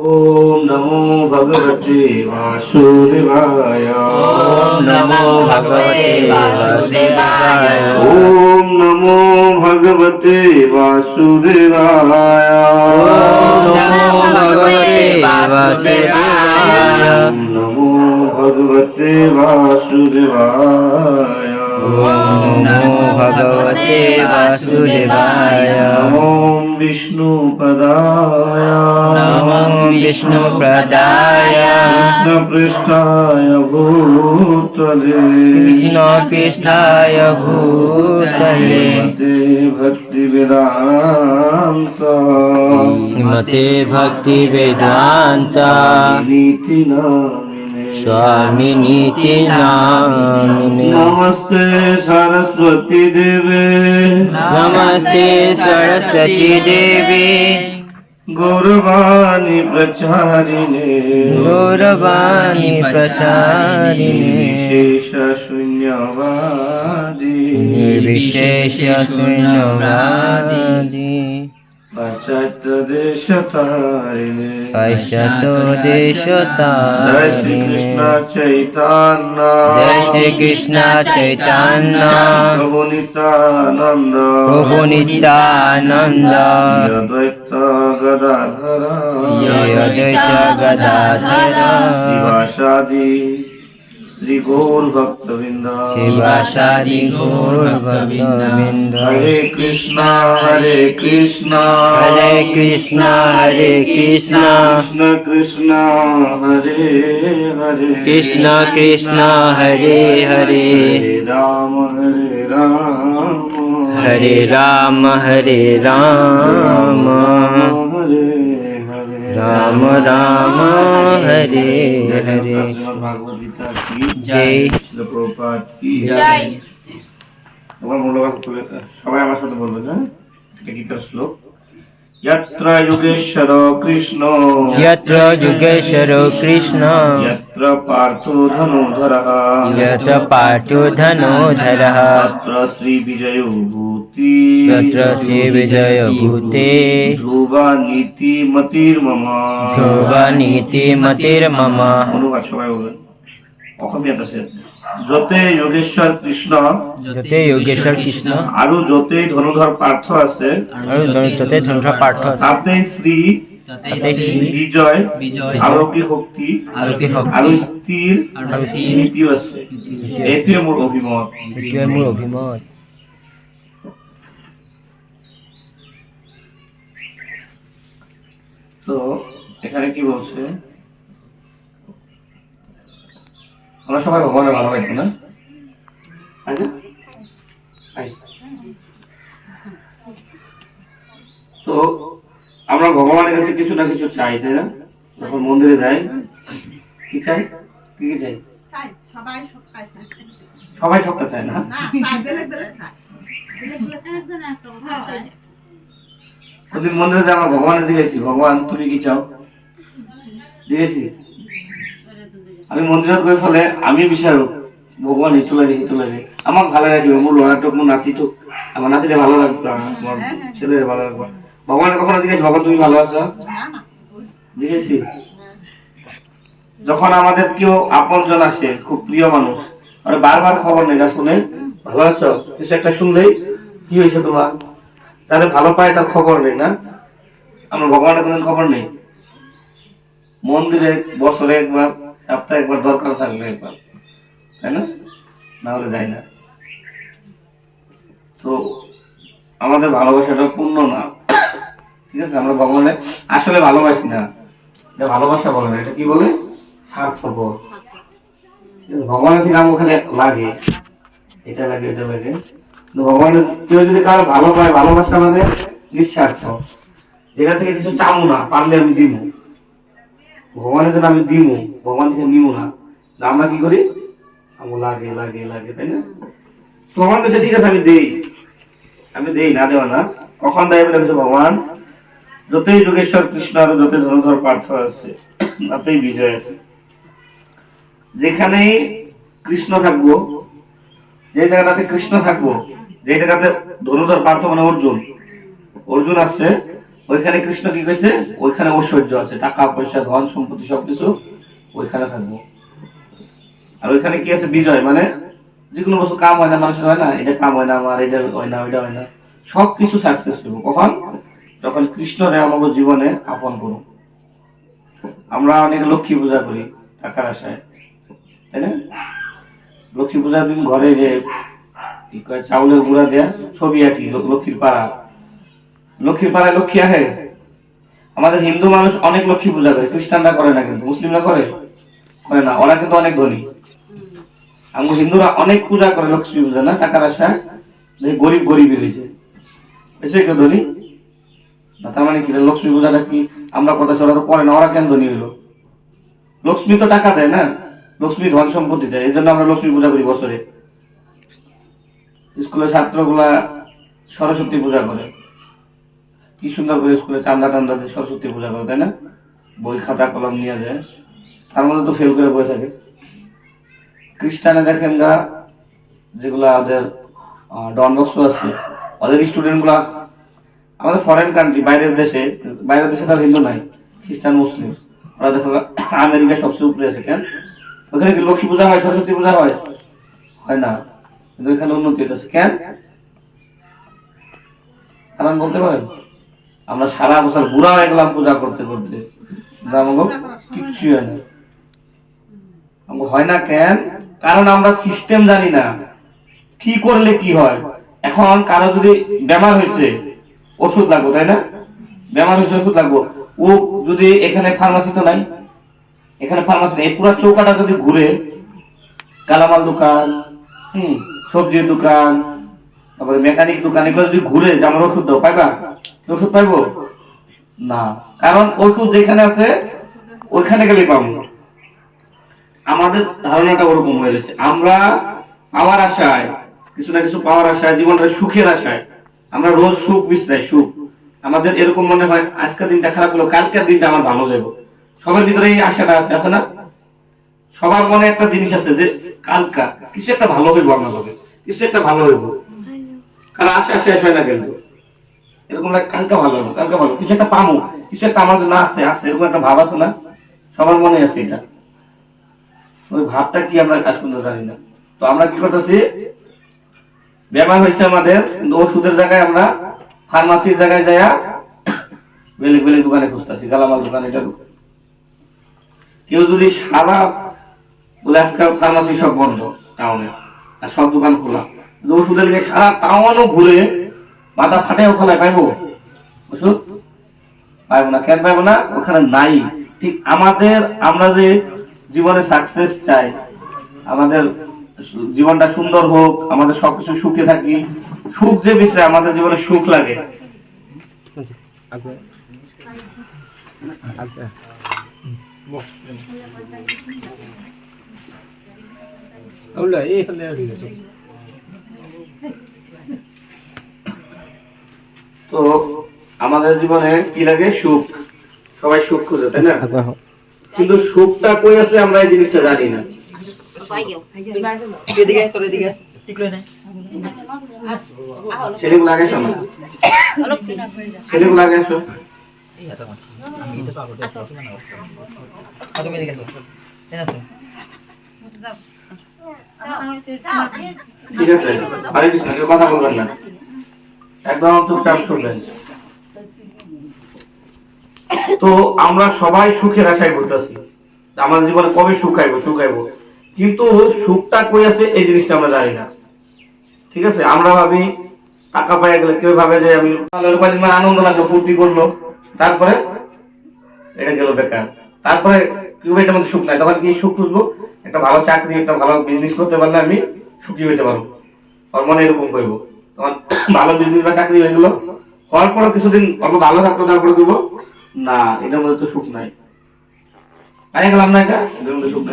ओम नमो भगवते वासुदेवाय। ओम नमो भगवते वासुदेवाय। ओम नमो भगवते वासुदेवाय। ओम नमो भगवते वासुदेवाय। ओम नमो भगवते वासुदेवाय। ओम नमो भगवते वासुदेवाय। नमो विष्णुपदाय। नमो विष्णुप्रदाय। कृष्णपृष्ठाय भूतले। कृष्णपृष्ठाय भूतले। श्रीमते भक्तिवेदान्त श्रीमते भक्तिवेदान्त नीति नामिने स्वामिनीति नामिने। नमस्ते सरस्वती देवे। नमस्ते सरस्वती देवी। गौरवाणी प्रचारिणे। गौरवाणी प्रचारिणे। विशेष शून्यवादी। निर्विशेष शून्यवादी। पाश्चात्य देशतारिणे। पाश्चात्य जय श्री देशतारिणे। कृष्ण चैतन्य। जय श्री कृष्ण चैतन्य। प्रभु नित्यानंद। प्रभु नित्यानंद। श्री अद्वैत गदाधर। श्री अद्वैत गदाधर। श्रीवासादि श्री गौर भक्तवृंद। शिवासादि गौर भक्तवृंद। हरे कृष्णा हरे कृष्णा हरे कृष्णा हरे कृष्णा कृष्ण कृष्ण हरे हरे कृष्ण कृष्ण हरे हरे हरे राम हरे राम हरे राम हरे राम हरे हरे राम राम हरे हरे। भागवत गीता की जय। श्रील प्रभुपाद की जय। আমার মূল্যবান সবাই আমার সাথে বলবেন, হ্যাঁ? এটা গীতার শ্লোক। यत्र योगेश्वर कृष्ण। यत्र युगेश्वर कृष्ण। यत्र पार्थो धनुर्धरः। यत्र पार्थो धनुर्धरः। तत्र श्री विजयो भूति। तत्र श्री विजय भूते। ध्रुवा नीति मतिर्मम। ध्रुव नीति मतिर्मम। অনুবাদ সবাই বলবেন, অসমীয়াত আছে। যতে যোগেশ্বর কৃষ্ণ। যতে যোগেশ্বৰ কৃষ্ণ। আৰু যতে ধনুধৰ পাৰ্থ আছে। আৰু যতে ধনুধৰ পাৰ্থ আছে। তাতে শ্ৰী তাতে শ্ৰী বিজয় আলোকিক শক্তি আলোকিক শক্তি আৰু স্থিৰ আৰু স্থিৰ নীতিও আছে। এইটোৱে মোৰ অভিমত। এইটোৱে মোৰ অভিমত। তো এখানে কি বলছে, আমরা সবাই ভগবানের ভালোবাসি না? আচ্ছা, তো আমরা ভগবানের কাছে কিছু না কিছু চাই, তাই না? যখন মন্দিরে যাই কি চাই, কি কি চাই? সবাই সবটা চায় না। ওদিন মন্দিরে যাই আমরা ভগবানের জিজ্ঞেসি, ভগবান তুমি কি চাও? জিজ্ঞেসি আমি মন্দিৰত গৈ ফলে আমি বিচাৰো ভগৱান এইটো লাগে সেইটো লাগে, আমাক ভালো লাগিব, মোৰ ল'ৰাটোক মোৰ নাতিটোক আমার নাতিরে ভালো লাগবে, আমার ছেলের ভালো লাগবে। ভগবানের কখনো জিজ্ঞেস ভগবান তুমি ভালো আছো? জিজ্ঞেসি যখন আমাদের কেউ আপনজন আসে, খুব প্রিয় মানুষ, আর বারবার খবর নেই, যা শুনে ভালো আছো, কিছু একটা শুনলেই কি হয়েছে তোমার, তাহলে ভালো পায় তার খবর নেই না? আমরা ভগবানের কোনো খবর নেই। মন্দিরে বছরে একবার, সপ্তাহে একবার দরকার থাকলে একবার, তাই না? না হলে যায় না। তো আমাদের ভালোবাসাটা পূর্ণ না, ঠিক আছে? আমরা ভগবানের আসলে ভালোবাসি না, এটা ভালোবাসা বলে না, এটা কি বলে? স্বার্থপর। ভগবানের থেকে আমার ওখানে লাগে, এটা লাগে এটা লাগে। ভগবানের কেউ যদি কারো ভালো পায়, ভালোবাসা মানে নিঃস্বার্থ, যেটা থেকে কিছু চাবো না, পারলে আমি দিব। ভগবানের জন্য আমি দিব, ভগবান থেকে নিব না। আমরা কি করি? আমার লাগে লাগে লাগে, তাই না? ভগবান কাছে ঠিক আছে আমি দেই, না দেওয়া না। কখন দেয় বলে ভগবান যতই যোগেশ্বর কৃষ্ণ আর যতই ধনুধর পার্থ আছে, তাতেই বিজয় আছে। যেখানেই কৃষ্ণ থাকবো, যে জায়গাটাতে কৃষ্ণ থাকবো, যে জায়গাতে ধনুধর পার্থ মানে অর্জুন আছে, ওইখানে কৃষ্ণ কি কইছে, ওইখানে ঐশ্বর্য আছে, টাকা পয়সা ধন সম্পত্তি সবকিছু ওইখানে থাকবে। আর ওইখানে কি আছে, বিজয়, মানে যেগুলো বস্তু কাম হয় না মানুষের, হয় না এটা কাম হয় না আমার, এটা হয় না ওইটা হয় না, সবকিছু সাকসেস হইব কখন, যখন কৃষ্ণরে আমাদের জীবনে আপন করুন। আমরা অনেক লক্ষ্মী পূজা করি টাকার আশায়, তাই না? লক্ষ্মী পূজার দিন ঘরে যে কি কয় চাউলের গুঁড়া দেয়া ছবি আঁকি লক্ষ্মীর পাড়া, লক্ষ্মীর পাড়ায় লক্ষ্মী আহে। আমাদের হিন্দু মানুষ অনেক লক্ষ্মী পূজা করে, খ্রিস্টানরা করে না, কিন্তু মুসলিমরা করে করে না, ওরা কিন্তু অনেক ধনী। আমরা হিন্দুরা অনেক পূজা করে লক্ষ্মী পূজা, না টাকার আশায়, গরিব গরিবই হয়েছে, এসে কেউ ধনী না। তার মানে কি লক্ষ্মী পূজাটা কি আমরা কথা, ওরা তো করে না, ওরা কেন ধনী হইলো? লক্ষ্মী তো টাকা দেয় না, লক্ষ্মী ধন সম্পত্তি দেয়, এই জন্য আমরা লক্ষ্মী পূজা করি বছরে। স্কুলের ছাত্রগুলা সরস্বতী পূজা করে, কি সুন্দর করে স্কুলে চান্দা টান্দা দিয়ে সরস্বতী পূজা করে, তাই না? বই খাতা কলম নিয়ে যায়, তার মধ্যে তো ফেল করে বসে থাকে। খ্রিস্টানে দেখেন গা, যেগুলা ওদের ডন বক্স আছে, ওদের স্টুডেন্ট গুলা আমাদের ফরেন কান্ট্রি, বাইরের দেশে তার হিন্দু নাই, খ্রিস্টান মুসলিম, ওরা দেখো আমেরিকা সবচেয়ে উপরে আছে। কেন? ওখানে কি লক্ষ্মী পূজা হয়, সরস্বতী পূজা হয়? হয় না, কিন্তু এখানে উন্নতি হচ্ছে। কেন? কারণ বলতে পারেন, আমরা সারা বছর বুড়া হয়ে গেলাম পূজা করতে করতে, কিচ্ছু হয় না। হয় না কেন? কারণ আমরা সিস্টেম জানি না, কি করলে কি হয়। এখন কারো যদি বেমার হয়েছে, ওষুধ লাগবে, তাই না? বেমার হয়েছে, ওষুধ লাগবে, ও যদি এখানে ফার্মাসি তো নাই, এখানে ফার্মাসি নেই, পুরো চৌকাটা যদি ঘুরে, কালামাল দোকান, সবজির দোকান, তারপরে মেকানিক দোকান, এগুলো যদি ঘুরে যে আমার ওষুধ দাও, পাইবা? ওষুধ পাইবো না, কারণ ওষুধ যেখানে আছে ওইখানে গেলে পাবো। আমাদের ধারণাটা ওরকম হয়ে গেছে, আমরা পাওয়ার আশায়, কিছু না কিছু পাওয়ার আশায়, জীবনটা সুখের আশায় আমরা রোজ সুখ বিছরাই, সুখ। আমাদের এরকম মনে হয় আজকের দিনটা খারাপ হলো, কালকের দিনটা আমার ভালো যাবে। সবার ভিতরে এই আশাটা আছে, আছে না? সবার মনে একটা জিনিস আছে যে কালকা কিছু একটা ভালো হইব, আমার হবে কিছু একটা ভালো হইব, কারণ আশা শেষ হয় না। কিন্তু এরকম লাগে কালকা ভালো হইব, কালকা ভালো, কিছু একটা পামো, কিছু একটা আমার জন্য আছে, আছে, এরকম একটা ভাব আছে না? সবার মনে আছে এটা। ওই ভাবটা কি আমরা আজ পর্যন্ত জানি না। তো আমরা কি করতেছি, বেমার হয়েছে আমাদের, কিন্তু ওষুধের জায়গায় আমরা ফার্মাসির জায়গায় যাইয়া বেলেগ বেলেগ দোকানে খুঁজতেছি, গালামাল দোকান, এটা দোকান। কেউ যদি সারা বলে আজকাল ফার্মাসি সব বন্ধ টাউনে, আর সব দোকান খোলা, ওষুধের লিগে সারা টাউনও ঘুরে মাথা ফাটেও খোলায়, পাইবো ওষুধ? পাইবো না। কেন পাইবো না? ওখানে নাই। ঠিক আমাদের, আমরা যে জীবনে সাকসেস চাই, আমাদের জীবনটা সুন্দর হোক, আমাদের সবকিছু সুখে থাকি, সুখ যে বিষয় আমাদের জীবনে সুখ লাগে, তো আমাদের জীবনে কি লাগে? সুখ। সবাই সুখ খুঁজে, তাই না? কিন্তু সুখটা কই আছে আমরা এই জিনিসটা জানি না। ছেলেগুলো আগে শোনো, ছেলেগুলো আগে আসো। ঠিক আছে, আরে কিছু না, কথা বলবেন না, একদম চুপচাপ শুনবেন। তো আমরা সবাই সুখের আশায় করতেছি, আমাদের জীবনে কবে সুখ আইবো, সুখ আইবো, কিন্তু সুখটা কই আছে এই জিনিসটা আমরা জানি না। ঠিক আছে, আমরা ভাবি টাকা পাই গেলে, কেউ ভাবে যে আমি আনন্দ লাগলো, ফুর্তি করলো, তারপরে এটা গেল বেকার, তারপরে কেউ এটার মধ্যে সুখ নাই, তখন কি সুখ খুঁজবো? একটা ভালো চাকরি, একটা ভালো বিজনেস করতে পারলে আমি সুখী হইতে পারবো, ওর মনে এরকম করবো। তখন ভালো বিজনেস বা চাকরি হয়ে গেলো, হওয়ার পরে কিছুদিন অল্প ভালো থাকলো, তারপরে দেবো না, এটার মধ্যে তো সুখ নাই, পাই গেলাম না, এটার মধ্যে সুখ নাই।